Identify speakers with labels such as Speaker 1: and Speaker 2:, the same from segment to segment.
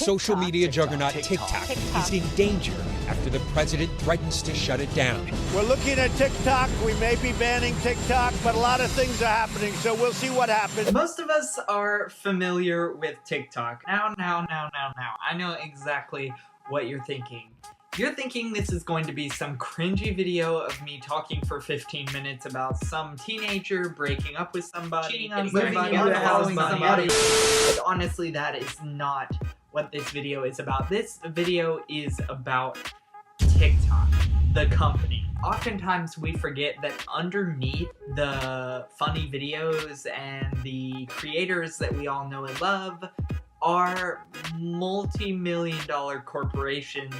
Speaker 1: social media juggernaut TikTok is in danger after the president threatens to shut it down.
Speaker 2: We're looking at TikTok. We may be banning TikTok, but a lot of things are happening, so we'll see what happens.
Speaker 3: Most of us are familiar with TikTok. Now. I know exactly what you're thinking. You're thinking this is going to be some cringy video of me talking for 15 minutes about some teenager breaking up with somebody, cheating on somebody, following somebody. But honestly, that is not what this video is about. This video is about TikTok, the company. Oftentimes we forget that underneath the funny videos and the creators that we all know and love are multi-million-dollar corporations,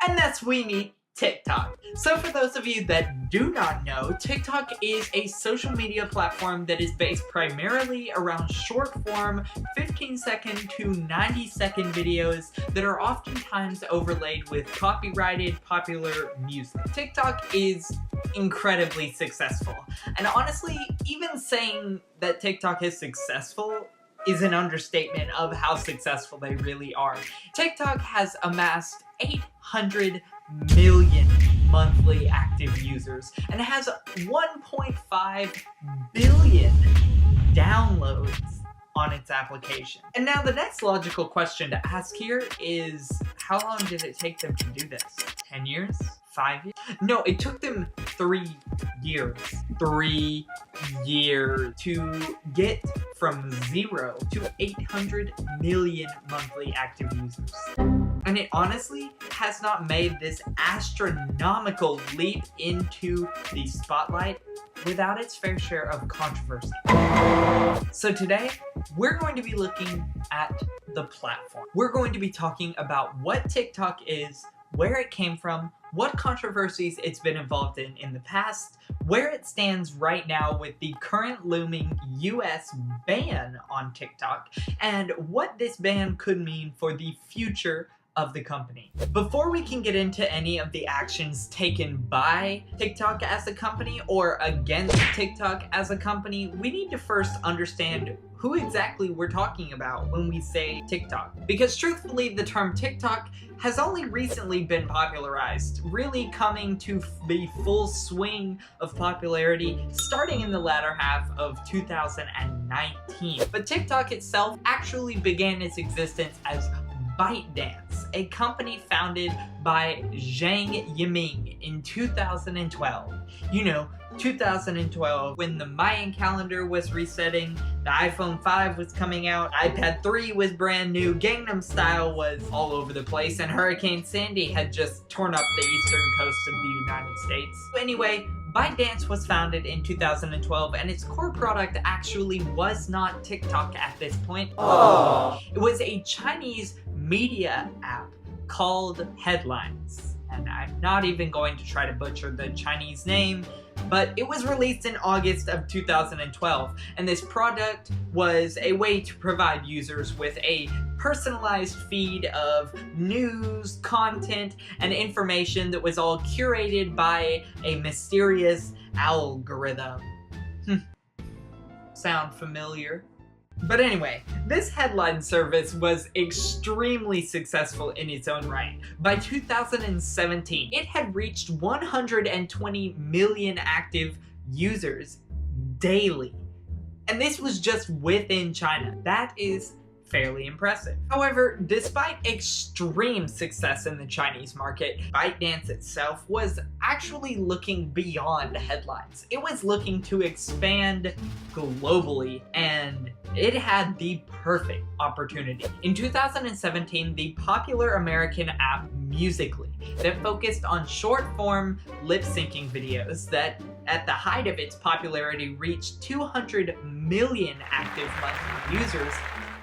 Speaker 3: and that's we meet TikTok. So for those of you that do not know, TikTok is a social media platform that is based primarily around short-form 15-second to 90-second videos that are oftentimes overlaid with copyrighted popular music. TikTok is incredibly successful, and honestly, even saying that TikTok is successful is an understatement of how successful they really are. TikTok has amassed 800 million monthly active users and has 1.5 billion downloads on its application. And now the next logical question to ask here is, how long did it take them to do this? 10 years? 5 years? No, it took them 3 years. 3 years to get from 0 to 800 million monthly active users. And it honestly has not made this astronomical leap into the spotlight without its fair share of controversy. So today, we're going to be looking at the platform. We're going to be talking about what TikTok is, where it came from, what controversies it's been involved in the past, where it stands right now with the current looming US ban on TikTok, and what this ban could mean for the future of the company. Before we can get into any of the actions taken by TikTok as a company or against TikTok as a company, we need to first understand who exactly we're talking about when we say TikTok. Because truthfully, the term TikTok has only recently been popularized, really coming to the full swing of popularity starting in the latter half of 2019. But TikTok itself actually began its existence as ByteDance, a company founded by Zhang Yiming in 2012. You know, 2012, when the Mayan calendar was resetting, the iPhone 5 was coming out, iPad 3 was brand new, Gangnam Style was all over the place, and Hurricane Sandy had just torn up the eastern coast of the United States. Anyway, ByteDance was founded in 2012, and its core product actually was not TikTok at this point. Oh. It was a Chinese media app called Headlines. And I'm not even going to try to butcher the Chinese name, but it was released in August of 2012, and this product was a way to provide users with a personalized feed of news, content, and information that was all curated by a mysterious algorithm. Sound familiar? But anyway, this headline service was extremely successful in its own right. By 2017, it had reached 120 million active users daily. And this was just within China. That is fairly impressive. However, despite extreme success in the Chinese market, ByteDance itself was actually looking beyond headlines. It was looking to expand globally, and it had the perfect opportunity. In 2017, the popular American app Musical.ly that focused on short-form lip-syncing videos that at the height of its popularity reached 200 million active monthly users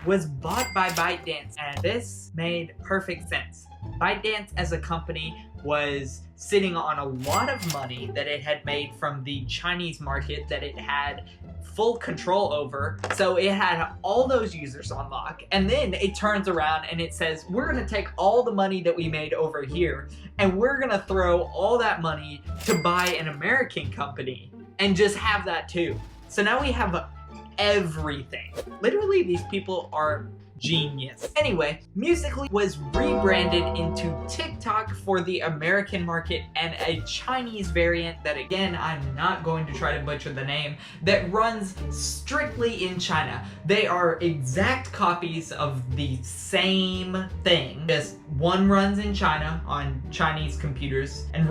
Speaker 3: was bought by ByteDance, and this made perfect sense. ByteDance as a company was sitting on a lot of money that it had made from the Chinese market that it had full control over, so it had all those users on lock, and then it turns around and it says, we're gonna take all the money that we made over here and we're gonna throw all that money to buy an American company and just have that too. So now we have everything. Literally, these people are genius. Anyway, Musical.ly was rebranded into TikTok for the American market, and a Chinese variant that, again, I'm not going to try to butcher the name, that runs strictly in China. They are exact copies of the same thing, just one runs in China on Chinese computers, and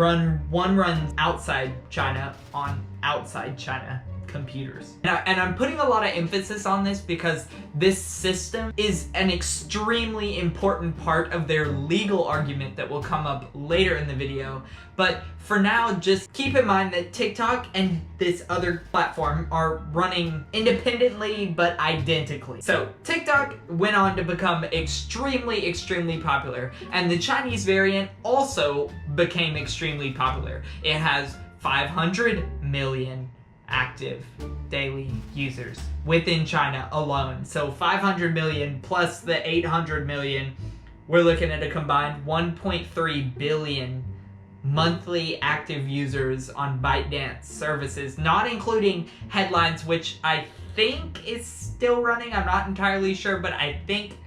Speaker 3: one runs outside China on outside China computers. And I'm putting a lot of emphasis on this because this system is an extremely important part of their legal argument that will come up later in the video. But for now, just keep in mind that TikTok and this other platform are running independently but identically. So TikTok went on to become extremely, extremely popular, and the Chinese variant also became extremely popular. It has 500 million active daily users within China alone. So 500 million plus the 800 million, we're looking at a combined 1.3 billion monthly active users on ByteDance services, not including Headlines, which I think is still running. I'm not entirely sure, but I think.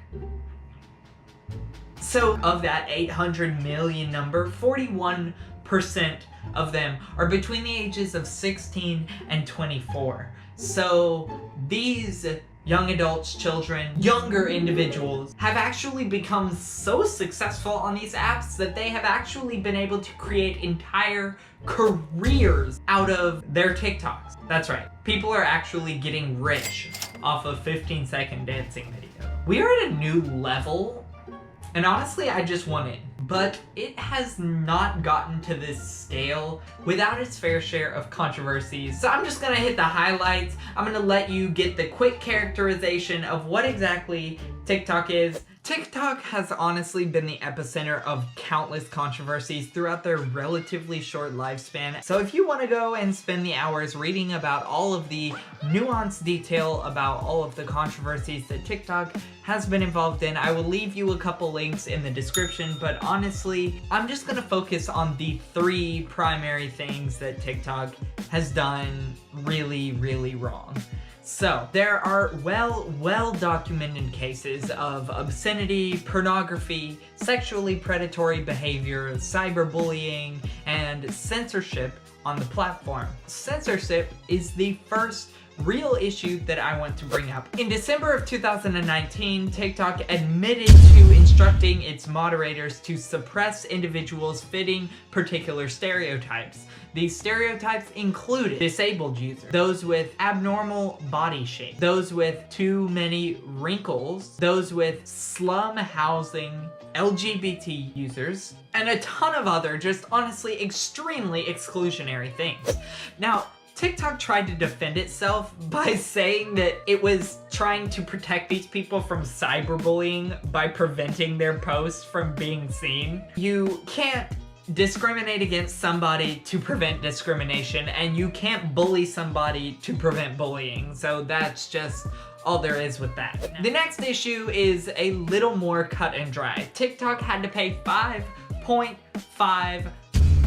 Speaker 3: So of that 800 million number, 41% of them are between the ages of 16 and 24. So these young adults, children, younger individuals have actually become so successful on these apps that they have actually been able to create entire careers out of their TikToks. That's right. People are actually getting rich off of 15-second dancing video. We are at a new level, and honestly, I just want it. But it has not gotten to this scale without its fair share of controversies. So I'm just gonna hit the highlights. I'm gonna let you get the quick characterization of what exactly TikTok is. TikTok has honestly been the epicenter of countless controversies throughout their relatively short lifespan. So if you want to go and spend the hours reading about all of the nuanced detail about all of the controversies that TikTok has been involved in, I will leave you a couple links in the description, but honestly, I'm just going to focus on the 3 primary things that TikTok has done really, really wrong. So, there are well-documented cases of obscenity, pornography, sexually predatory behavior, cyberbullying, and censorship on the platform. Censorship is the first real issue that I want to bring up. In December of 2019, TikTok admitted to instructing its moderators to suppress individuals fitting particular stereotypes. These stereotypes included disabled users, those with abnormal body shape, those with too many wrinkles, those with slum housing, LGBT users, and a ton of other just honestly extremely exclusionary things. Now, TikTok tried to defend itself by saying that it was trying to protect these people from cyberbullying by preventing their posts from being seen. You can't discriminate against somebody to prevent discrimination, and you can't bully somebody to prevent bullying. So that's just all there is with that. The next issue is a little more cut and dry. TikTok had to pay $5.5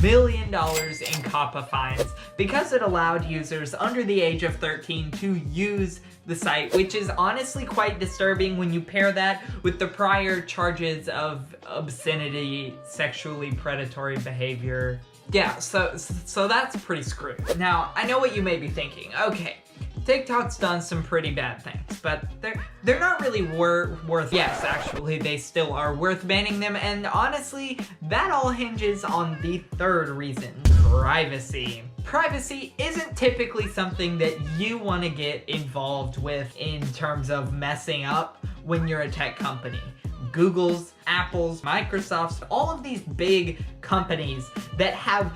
Speaker 3: million in COPPA fines because it allowed users under the age of 13 to use the site, which is honestly quite disturbing when you pair that with the prior charges of obscenity, sexually predatory behavior. Yeah, so that's pretty screwed. Now, I know what you may be thinking. Okay, TikTok's done some pretty bad things, but they're not really worth. Yes, actually, they still are worth banning them, and honestly, that all hinges on the third reason: privacy. Privacy isn't typically something that you want to get involved with in terms of messing up when you're a tech company. Google's, Apple's, Microsoft's, all of these big companies that have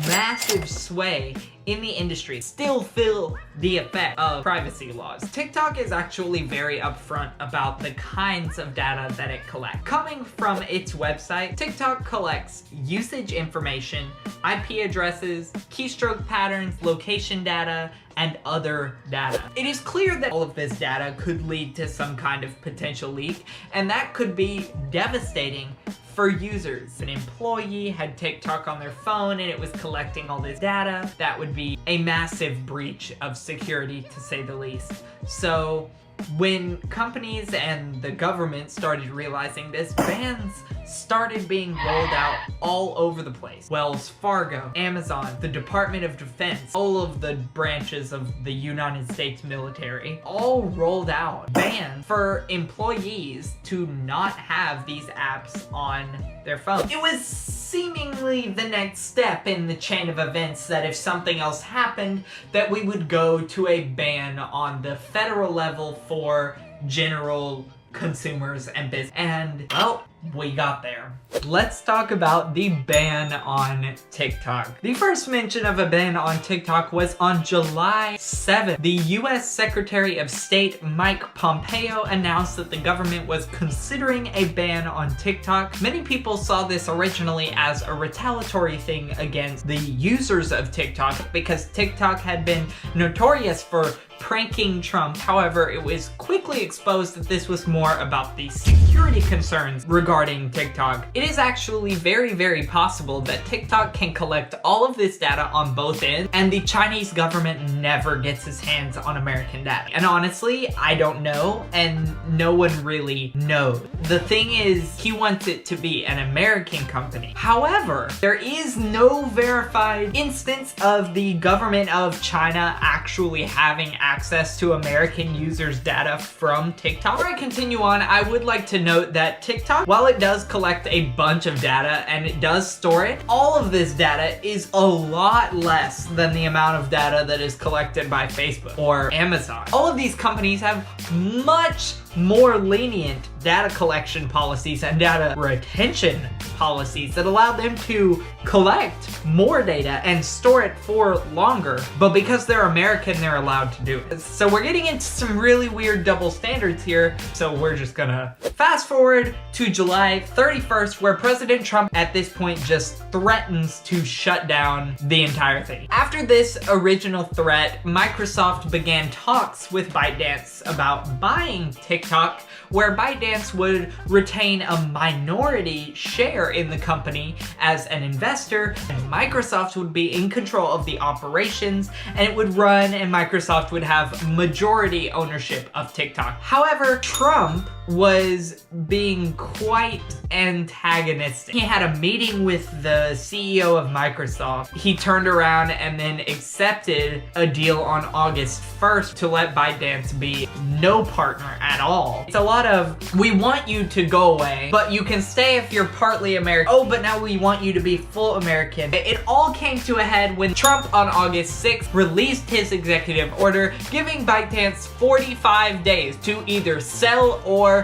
Speaker 3: massive sway in the industry still feel the effect of privacy laws. TikTok is actually very upfront about the kinds of data that it collects. Coming from its website, TikTok collects usage information, IP addresses, keystroke patterns, location data, and other data. It is clear that all of this data could lead to some kind of potential leak, and that could be devastating for users. An employee had TikTok on their phone and it was collecting all this data. That would be a massive breach of security, to say the least. So When companies and the government started realizing this, bans started being rolled out all over the place. Wells Fargo, Amazon, the Department of Defense, all of the branches of the United States military, all rolled out bans for employees to not have these apps on their phone. It was seemingly the next step in the chain of events that if something else happened, that we would go to a ban on the federal level for general consumers and business. And, well, we got there. Let's talk about the ban on TikTok. The first mention of a ban on TikTok was on July 7th. The US Secretary of State Mike Pompeo announced that the government was considering a ban on TikTok. Many people saw this originally as a retaliatory thing against the users of TikTok because TikTok had been notorious for pranking Trump. However, it was quickly exposed that this was more about the security concerns regarding TikTok. It is actually very, very possible that TikTok can collect all of this data on both ends, and the Chinese government never gets its hands on American data. And honestly, I don't know, and no one really knows. The thing is, he wants it to be an American company. However, there is no verified instance of the government of China actually having access to American users' data from TikTok. Before I continue on, I would like to note that TikTok, while it does collect a bunch of data and it does store it, all of this data is a lot less than the amount of data that is collected by Facebook or Amazon. All of these companies have much more lenient data collection policies and data retention policies that allow them to collect more data and store it for longer. But because they're American, they're allowed to do it. So we're getting into some really weird double standards here. So we're just gonna fast forward to July 31st, where President Trump at this point just threatens to shut down the entire thing. After this original threat, Microsoft began talks with ByteDance about buying TikTok, where ByteDance would retain a minority share in the company as an investor, and Microsoft would be in control of the operations, and it would run, and Microsoft would have majority ownership of TikTok. However, Trump was being quite antagonistic. He had a meeting with the CEO of Microsoft. He turned around and then accepted a deal on August 1st to let ByteDance be no partner at all. It's a lot of, we want you to go away, but you can stay if you're partly American. Oh, but now we want you to be full American. It all came to a head when Trump on August 6th released his executive order giving ByteDance 45 days to either sell or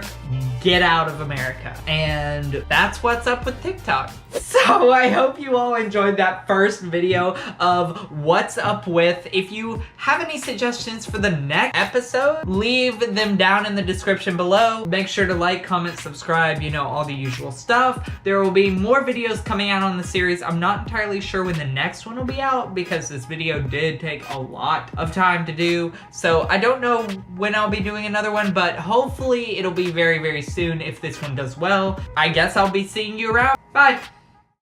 Speaker 3: get out of America. And that's what's up with TikTok. So I hope you all enjoyed that first video of what's up with. If you have any suggestions for the next episode, leave them down in the description below. Make sure to like, comment, subscribe, you know, all the usual stuff. There will be more videos coming out on the series. I'm not entirely sure when the next one will be out because this video did take a lot of time to do. So I don't know when I'll be doing another one, but hopefully it'll be very, very soon if this one does well. I guess I'll be seeing you around. Bye.